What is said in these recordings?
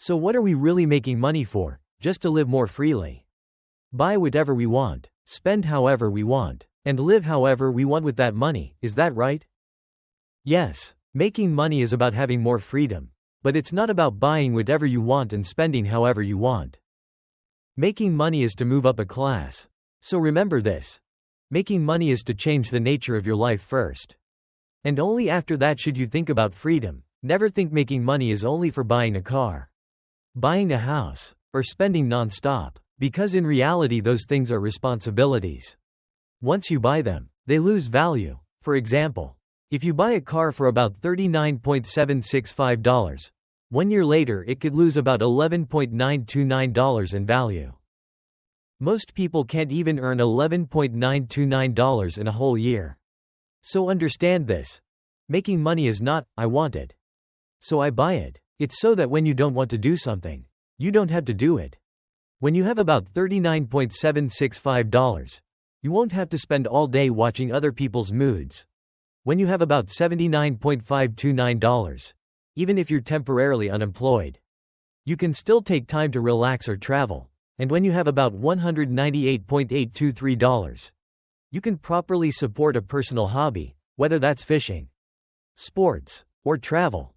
So what are we really making money for? Just to live more freely. Buy whatever we want, spend however we want, and live however we want with that money, is that right? Yes, making money is about having more freedom, but it's not about buying whatever you want and spending however you want. Making money is to move up a class. So remember this. Making money is to change the nature of your life first. And only after that should you think about freedom. Never think making money is only for buying a car, buying a house, or spending non-stop, because in reality those things are responsibilities. Once you buy them, they lose value. For example, if you buy a car for about $39.765, 1 year later it could lose about $11.929 in value. Most people can't even earn $11.929 in a whole year. So understand this. Making money is not, I want it, so I buy it. It's so that when you don't want to do something, you don't have to do it. When you have about $39.765, you won't have to spend all day watching other people's moods. When you have about $79.529, even if you're temporarily unemployed, you can still take time to relax or travel. And when you have about $198.823, you can properly support a personal hobby, whether that's fishing, sports, or travel.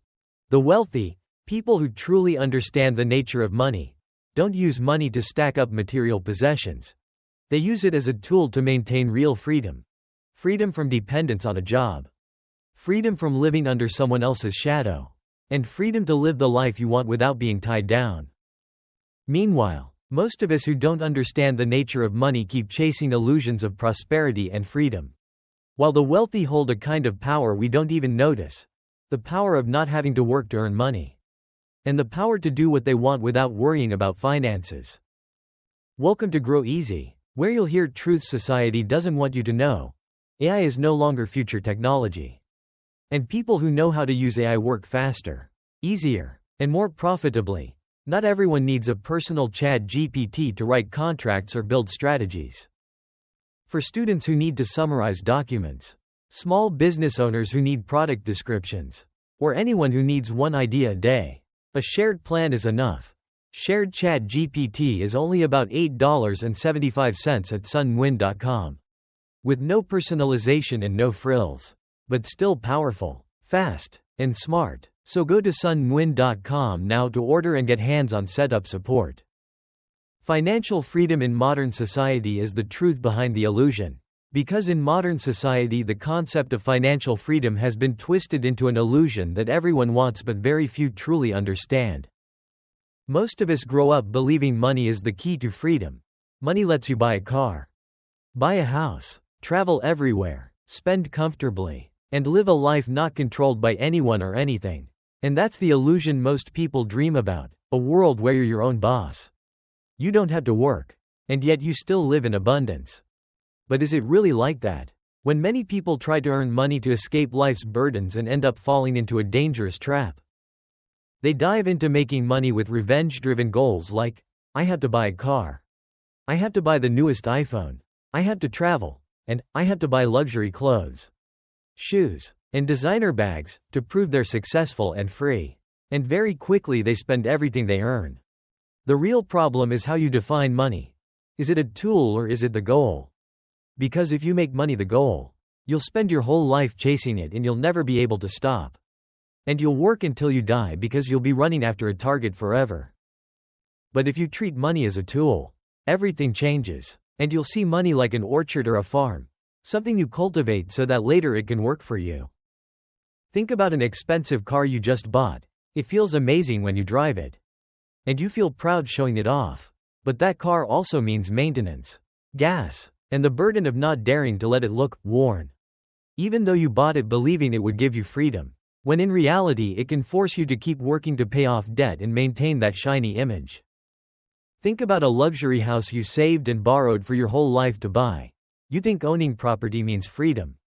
The wealthy, people who truly understand the nature of money, don't use money to stack up material possessions. They use it as a tool to maintain real freedom. Freedom from dependence on a job. Freedom from living under someone else's shadow. And freedom to live the life you want without being tied down. Meanwhile, most of us who don't understand the nature of money keep chasing illusions of prosperity and freedom. While the wealthy hold a kind of power we don't even notice. The power of not having to work to earn money. And the power to do what they want without worrying about finances. Welcome to Grow Easy, where you'll hear truths society doesn't want you to know. AI is no longer future technology. And people who know how to use AI work faster, easier, and more profitably. Not everyone needs a personal Chat GPT to write contracts or build strategies. For students who need to summarize documents, small business owners who need product descriptions, or anyone who needs one idea a day, a shared plan is enough. Shared Chat GPT is only about $8.75 at sunwin.com. With no personalization and no frills. But still powerful, fast, and smart. So go to sunwin.com now to order and get hands-on setup support. Financial freedom in modern society is the truth behind the illusion. Because in modern society the concept of financial freedom has been twisted into an illusion that everyone wants but very few truly understand. Most of us grow up believing money is the key to freedom. Money lets you buy a car, buy a house, travel everywhere, spend comfortably, and live a life not controlled by anyone or anything. And that's the illusion most people dream about, a world where you're your own boss. You don't have to work, and yet you still live in abundance. But is it really like that? When many people try to earn money to escape life's burdens and end up falling into a dangerous trap. They dive into making money with revenge-driven goals like, I have to buy a car. I have to buy the newest iPhone. I have to travel. And, I have to buy luxury clothes, shoes, and designer bags, to prove they're successful and free. And very quickly they spend everything they earn. The real problem is how you define money. Is it a tool or is it the goal? Because if you make money the goal, you'll spend your whole life chasing it and you'll never be able to stop. And you'll work until you die because you'll be running after a target forever. But if you treat money as a tool, everything changes, and you'll see money like an orchard or a farm. Something you cultivate so that later it can work for you. Think about an expensive car you just bought. It feels amazing when you drive it. And you feel proud showing it off. But that car also means maintenance, gas, and the burden of not daring to let it look worn. Even though you bought it believing it would give you freedom, when in reality it can force you to keep working to pay off debt and maintain that shiny image. Think about a luxury house you saved and borrowed for your whole life to buy. You think owning property means freedom.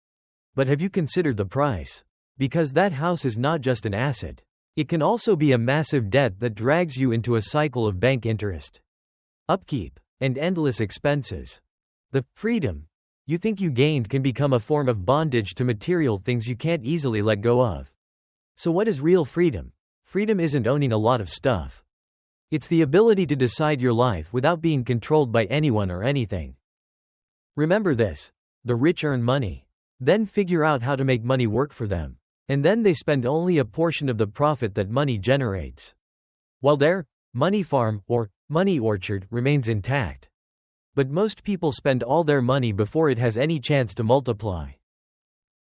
But have you considered the price? Because that house is not just an asset. It can also be a massive debt that drags you into a cycle of bank interest, upkeep, and endless expenses. The freedom you think you gained can become a form of bondage to material things you can't easily let go of. So what is real freedom? Freedom isn't owning a lot of stuff. It's the ability to decide your life without being controlled by anyone or anything. Remember this: the rich earn money, then figure out how to make money work for them, and then they spend only a portion of the profit that money generates. While their money farm, or money orchard, remains intact. But most people spend all their money before it has any chance to multiply.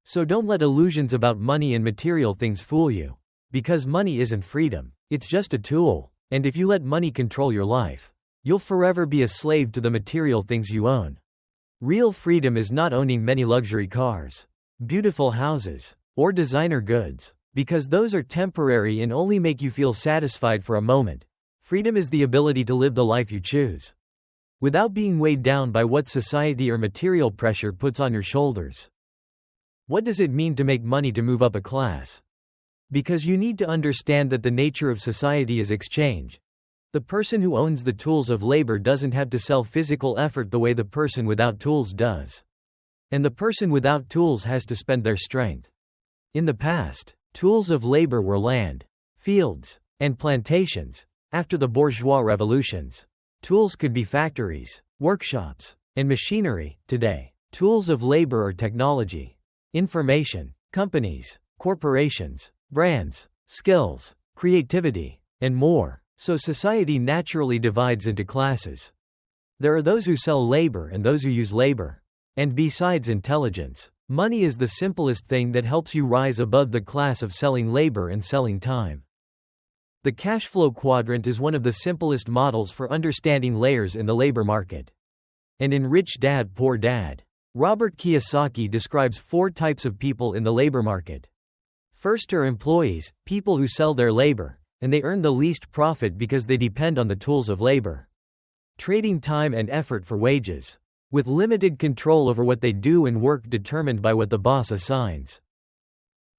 So don't let illusions about money and material things fool you. Because money isn't freedom, it's just a tool, and if you let money control your life, you'll forever be a slave to the material things you own. Real freedom is not owning many luxury cars, beautiful houses, or designer goods, because those are temporary and only make you feel satisfied for a moment. Freedom is the ability to live the life you choose, without being weighed down by what society or material pressure puts on your shoulders. What does it mean to make money to move up a class? Because you need to understand that the nature of society is exchange. The person who owns the tools of labor doesn't have to sell physical effort the way the person without tools does. And the person without tools has to spend their strength. In the past, tools of labor were land, fields, and plantations. After the bourgeois revolutions, tools could be factories, workshops, and machinery. Today, tools of labor are technology, information, companies, corporations, brands, skills, creativity, and more. So society naturally divides into classes. There are those who sell labor and those who use labor. And besides intelligence, money is the simplest thing that helps you rise above the class of selling labor and selling time. The cash flow quadrant is one of the simplest models for understanding layers in the labor market. And in Rich Dad, Poor Dad, Robert Kiyosaki describes 4 types of people in the labor market. First are employees, people who sell their labor, and they earn the least profit because they depend on the tools of labor, trading time and effort for wages, with limited control over what they do and work determined by what the boss assigns.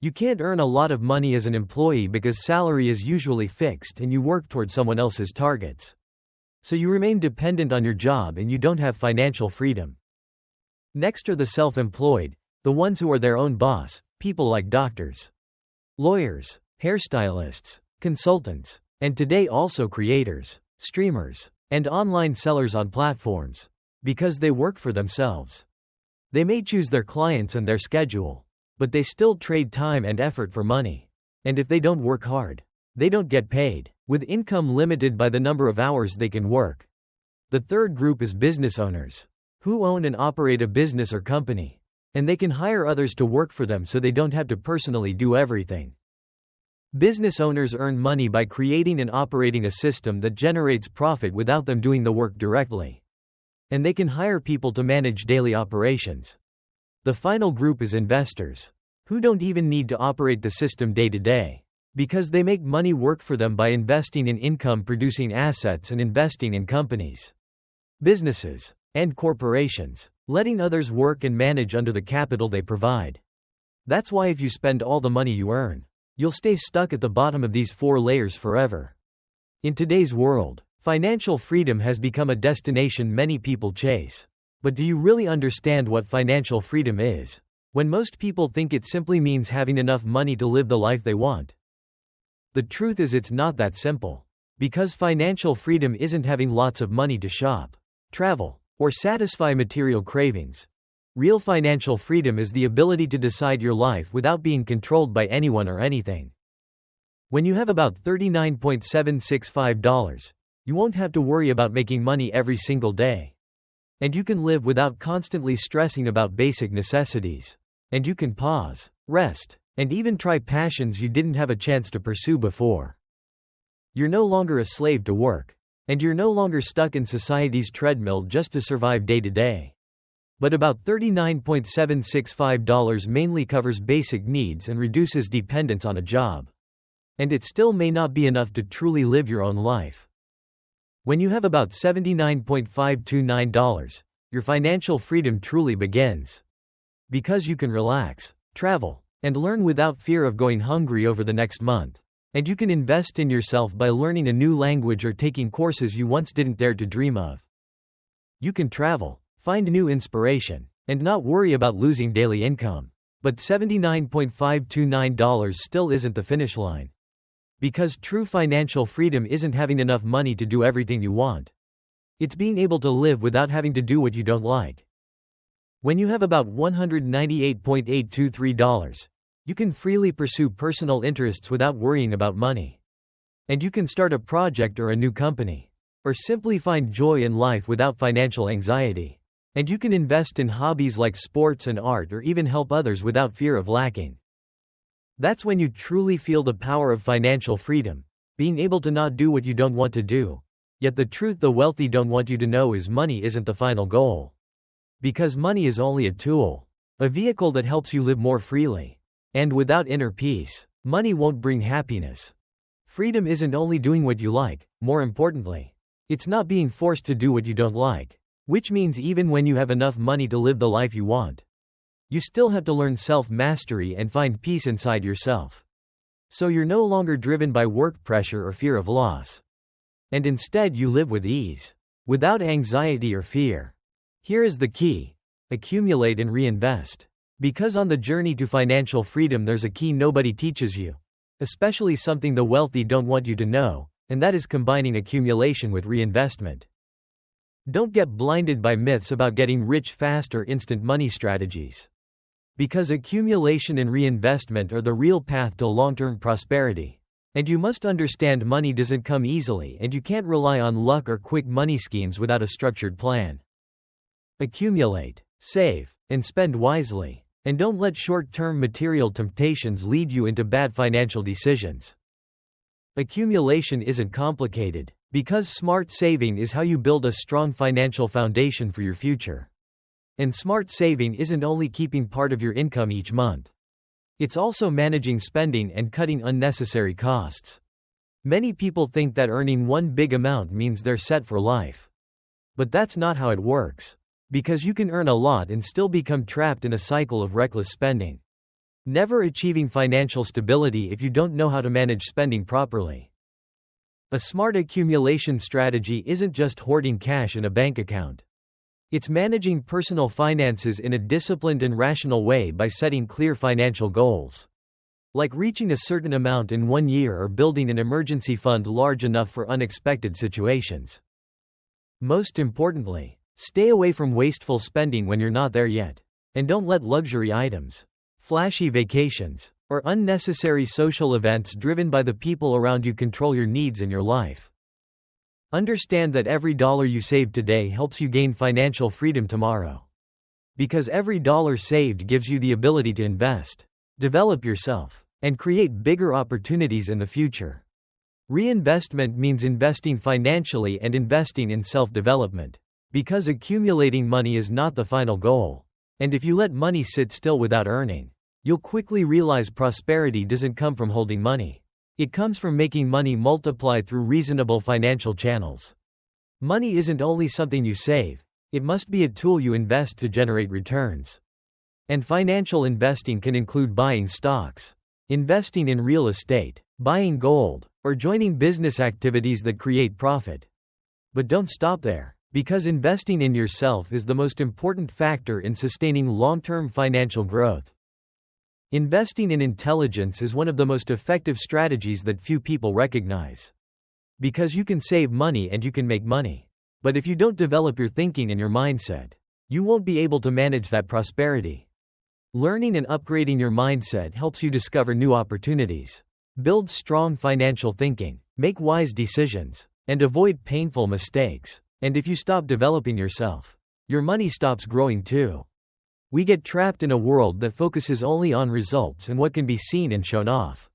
You can't earn a lot of money as an employee because salary is usually fixed and you work toward someone else's targets. So you remain dependent on your job and you don't have financial freedom. Next are the self-employed, the ones who are their own boss, people like doctors, lawyers, hairstylists, consultants, and today also creators, streamers, and online sellers on platforms, because they work for themselves. They may choose their clients and their schedule, but they still trade time and effort for money. And if they don't work hard, they don't get paid, with income limited by the number of hours they can work. The third group is business owners, who own and operate a business or company, and they can hire others to work for them so they don't have to personally do everything. Business owners earn money by creating and operating a system that generates profit without them doing the work directly. And they can hire people to manage daily operations. The final group is investors, who don't even need to operate the system day to day, because they make money work for them by investing in income-producing assets and investing in companies, businesses, and corporations, letting others work and manage under the capital they provide. That's why if you spend all the money you earn, you'll stay stuck at the bottom of these 4 layers forever. In today's world, financial freedom has become a destination many people chase. But do you really understand what financial freedom is? When most people think it simply means having enough money to live the life they want. The truth is it's not that simple. Because financial freedom isn't having lots of money to shop, travel, or satisfy material cravings. Real financial freedom is the ability to decide your life without being controlled by anyone or anything. When you have about $39.765, you won't have to worry about making money every single day. And you can live without constantly stressing about basic necessities. And you can pause, rest, and even try passions you didn't have a chance to pursue before. You're no longer a slave to work. And you're no longer stuck in society's treadmill just to survive day to day. But about $39.765 mainly covers basic needs and reduces dependence on a job. And it still may not be enough to truly live your own life. When you have about $79.529, your financial freedom truly begins. Because you can relax, travel, and learn without fear of going hungry over the next month. And you can invest in yourself by learning a new language or taking courses you once didn't dare to dream of. You can travel, find new inspiration, and not worry about losing daily income. But $79.529 still isn't the finish line. Because true financial freedom isn't having enough money to do everything you want. It's being able to live without having to do what you don't like. When you have about $198.823, you can freely pursue personal interests without worrying about money. And you can start a project or a new company. Or simply find joy in life without financial anxiety. And you can invest in hobbies like sports and art, or even help others without fear of lacking. That's when you truly feel the power of financial freedom, being able to not do what you don't want to do. Yet the truth the wealthy don't want you to know is money isn't the final goal. Because money is only a tool, a vehicle that helps you live more freely. And without inner peace, money won't bring happiness. Freedom isn't only doing what you like, more importantly, it's not being forced to do what you don't like. Which means even when you have enough money to live the life you want, you still have to learn self-mastery and find peace inside yourself. So you're no longer driven by work pressure or fear of loss. And instead you live with ease, without anxiety or fear. Here is the key: accumulate and reinvest. Because on the journey to financial freedom there's a key nobody teaches you. Especially something the wealthy don't want you to know, and that is combining accumulation with reinvestment. Don't get blinded by myths about getting rich fast or instant money strategies. Because accumulation and reinvestment are the real path to long-term prosperity. And you must understand money doesn't come easily, and you can't rely on luck or quick money schemes without a structured plan. Accumulate, save, and spend wisely. And don't let short-term material temptations lead you into bad financial decisions. Accumulation isn't complicated, because smart saving is how you build a strong financial foundation for your future. And smart saving isn't only keeping part of your income each month. It's also managing spending and cutting unnecessary costs. Many people think that earning one big amount means they're set for life. But that's not how it works. Because you can earn a lot and still become trapped in a cycle of reckless spending. Never achieving financial stability if you don't know how to manage spending properly. A smart accumulation strategy isn't just hoarding cash in a bank account. It's managing personal finances in a disciplined and rational way by setting clear financial goals. Like reaching a certain amount in 1 year or building an emergency fund large enough for unexpected situations. Most importantly, stay away from wasteful spending when you're not there yet. And don't let luxury items, flashy vacations, or unnecessary social events driven by the people around you control your needs in your life. Understand that every dollar you save today helps you gain financial freedom tomorrow. Because every dollar saved gives you the ability to invest, develop yourself, and create bigger opportunities in the future. Reinvestment means investing financially and investing in self-development. Because accumulating money is not the final goal. And if you let money sit still without earning, you'll quickly realize prosperity doesn't come from holding money. It comes from making money multiply through reasonable financial channels. Money isn't only something you save, it must be a tool you invest to generate returns. And financial investing can include buying stocks, investing in real estate, buying gold, or joining business activities that create profit. But don't stop there. Because investing in yourself is the most important factor in sustaining long-term financial growth. Investing in intelligence is one of the most effective strategies that few people recognize. Because you can save money and you can make money. But if you don't develop your thinking and your mindset, you won't be able to manage that prosperity. Learning and upgrading your mindset helps you discover new opportunities, build strong financial thinking, make wise decisions, and avoid painful mistakes. And if you stop developing yourself, your money stops growing too. We get trapped in a world that focuses only on results and what can be seen and shown off.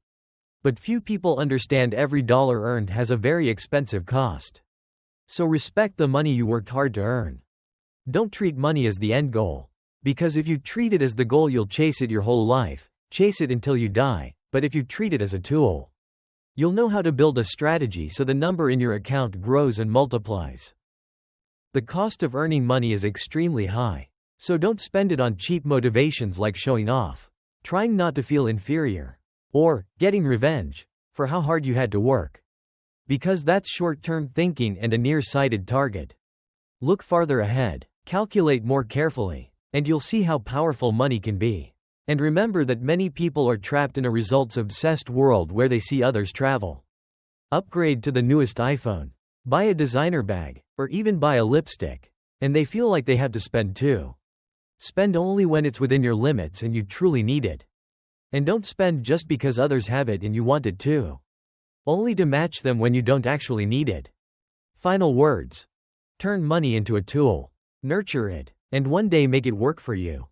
But few people understand every dollar earned has a very expensive cost. So respect the money you worked hard to earn. Don't treat money as the end goal. Because if you treat it as the goal, you'll chase it your whole life, chase it until you die. But if you treat it as a tool, you'll know how to build a strategy so the number in your account grows and multiplies. The cost of earning money is extremely high. So don't spend it on cheap motivations like showing off, trying not to feel inferior, or getting revenge for how hard you had to work. Because that's short-term thinking and a near-sighted target. Look farther ahead, calculate more carefully, and you'll see how powerful money can be. And remember that many people are trapped in a results-obsessed world where they see others travel. Upgrade to the newest iPhone. Buy a designer bag, or even buy a lipstick. And they feel like they have to spend too. Spend only when it's within your limits and you truly need it. And don't spend just because others have it and you want it too. Only to match them when you don't actually need it. Final words. Turn money into a tool. Nurture it, and one day make it work for you.